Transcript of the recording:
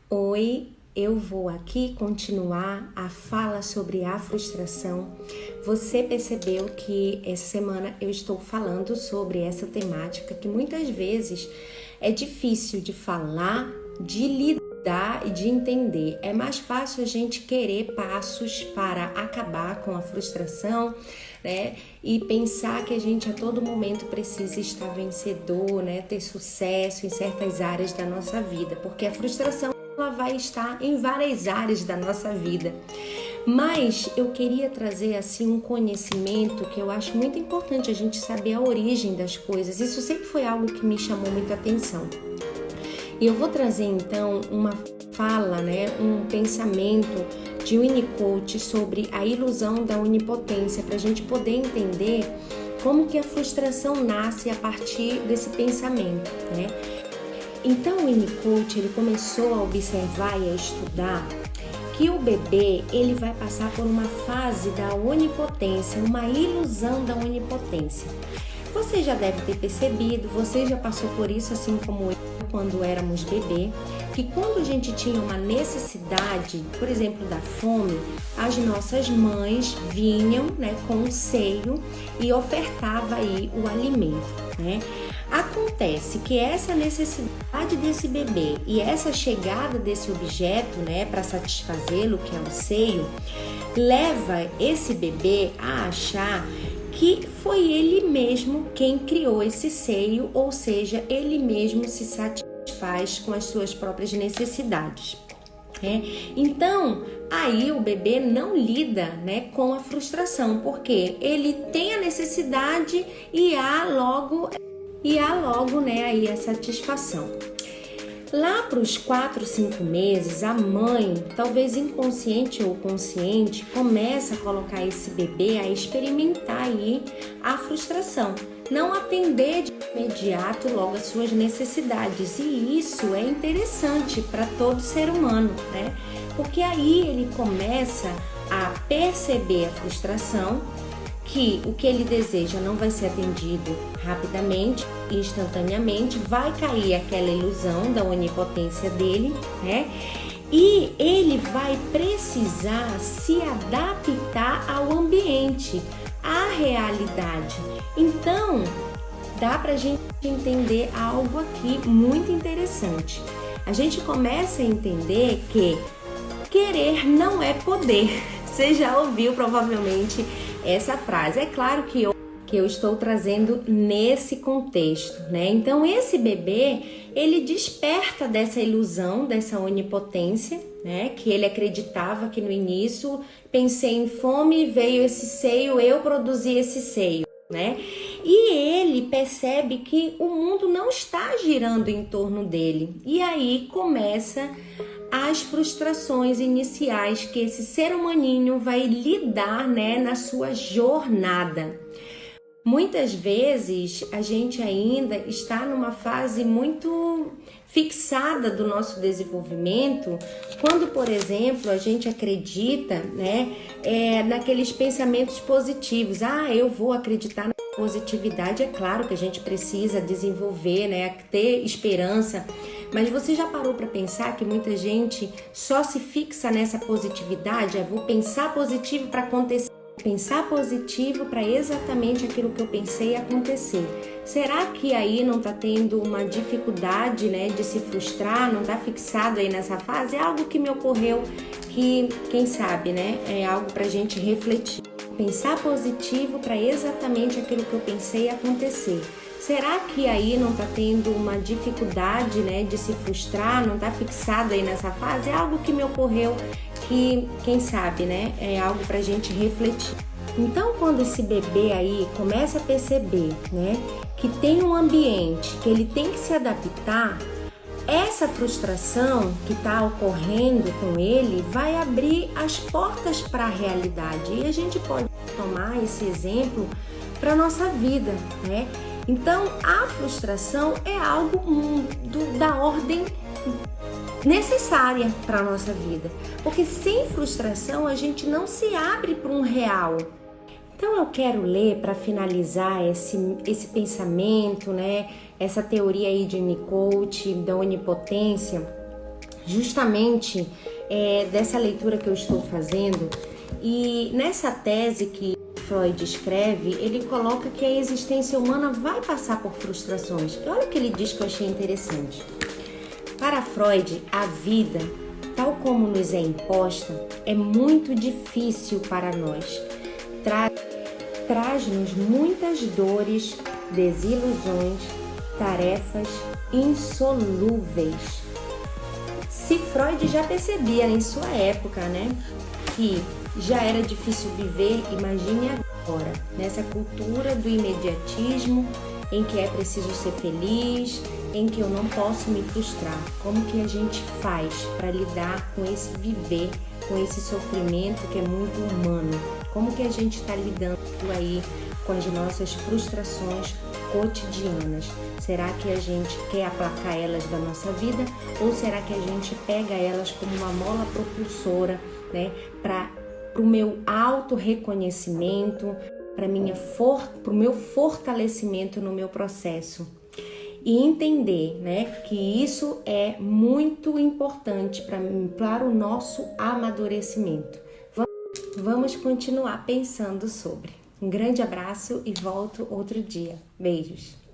Oi, eu vou aqui continuar a fala sobre a frustração. Você percebeu que essa semana eu estou falando sobre essa temática que muitas vezes é difícil de falar, de lidar e de entender. É mais fácil a gente querer passos para acabar com a frustração, né? E pensar que a gente a todo momento precisa estar vencedor, né? Ter sucesso em certas áreas da nossa vida, porque a frustração ela vai estar em várias áreas da nossa vida. Mas eu queria trazer assim um conhecimento que eu acho muito importante a gente saber a origem das coisas. Isso sempre foi algo que me chamou muita atenção. E eu vou trazer então uma fala, né, um pensamento de Winnicott sobre a ilusão da onipotência, para a gente poder entender como que a frustração nasce a partir desse pensamento, né? Então o Winnicott ele começou a observar e a estudar que o bebê ele vai passar por uma fase da onipotência, uma ilusão da onipotência. Você já deve ter percebido, você já passou por isso assim como eu quando éramos bebê, que quando a gente tinha uma necessidade, por exemplo, da fome, as nossas mães vinham, né, com o seio e ofertava aí o alimento, né? Acontece que essa necessidade desse bebê e essa chegada desse objeto, né, para satisfazê-lo, que é o seio, leva esse bebê a achar que foi ele mesmo quem criou esse seio, ou seja, ele mesmo se satisfaz com as suas próprias necessidades. Então, aí o bebê não lida, né, com a frustração, porque ele tem a necessidade e há logo, né, aí a satisfação. Lá para os 4, 5 meses, a mãe, talvez inconsciente ou consciente, começa a colocar esse bebê a experimentar aí a frustração, não atender de imediato logo as suas necessidades. E isso é interessante para todo ser humano, né? Porque aí ele começa a perceber a frustração, que o que ele deseja não vai ser atendido rapidamente, instantaneamente, vai cair aquela ilusão da onipotência dele, né? E ele vai precisar se adaptar ao ambiente, à realidade. Então, dá pra gente entender algo aqui muito interessante. A gente começa a entender que querer não é poder. Você já ouviu provavelmente essa frase. É claro que eu estou trazendo nesse contexto, né? Então esse bebê, ele desperta dessa ilusão, dessa onipotência, né? Que ele acreditava que no início, pensei em fome, veio esse seio, eu produzi esse seio, né? E ele percebe que o mundo não está girando em torno dele. E aí começa as frustrações iniciais que esse ser humaninho vai lidar, né, na sua jornada. Muitas vezes a gente ainda está numa fase muito fixada do nosso desenvolvimento, quando, por exemplo, a gente acredita, né, naqueles pensamentos positivos. Eu vou acreditar na positividade. É claro que a gente precisa desenvolver, né, ter esperança, mas você já parou para pensar que muita gente só se fixa nessa positividade? Vou pensar positivo para acontecer. Pensar positivo para exatamente aquilo que eu pensei acontecer. Será que aí não está tendo uma dificuldade, né, de se frustrar, não está fixado aí nessa fase? É algo que me ocorreu que, quem sabe, né, é algo para a gente refletir. Pensar positivo para exatamente aquilo que eu pensei acontecer. Será que aí não está tendo uma dificuldade, né, de se frustrar, não está fixado aí nessa fase? É algo que me ocorreu que, quem sabe, né, é algo para a gente refletir. Então, quando esse bebê aí começa a perceber, né, que tem um ambiente que ele tem que se adaptar, essa frustração que está ocorrendo com ele vai abrir as portas para a realidade. E a gente pode tomar esse exemplo para a nossa vida, né? Então, a frustração é algo da ordem necessária para a nossa vida, porque sem frustração a gente não se abre para um real. Então eu quero ler para finalizar esse pensamento, né? Essa teoria aí de Winnicott, da onipotência, justamente dessa leitura que eu estou fazendo, e nessa tese que Freud escreve, ele coloca que a existência humana vai passar por frustrações. E olha o que ele diz que eu achei interessante. Para Freud, a vida, tal como nos é imposta, é muito difícil para nós. Traz-nos muitas dores, desilusões, tarefas insolúveis. Se Freud já percebia em sua época, que já era difícil viver, imagine agora, nessa cultura do imediatismo, em que é preciso ser feliz, em que eu não posso me frustrar. Como que a gente faz para lidar com esse viver, com esse sofrimento que é muito humano? Como que a gente está lidando aí com as nossas frustrações cotidianas? Será que a gente quer aplacar elas da nossa vida ou será que a gente pega elas como uma mola propulsora, para o meu auto-reconhecimento, para o meu fortalecimento no meu processo? E entender, que isso é muito importante para o nosso amadurecimento. Vamos continuar pensando sobre. Um grande abraço e volto outro dia. Beijos!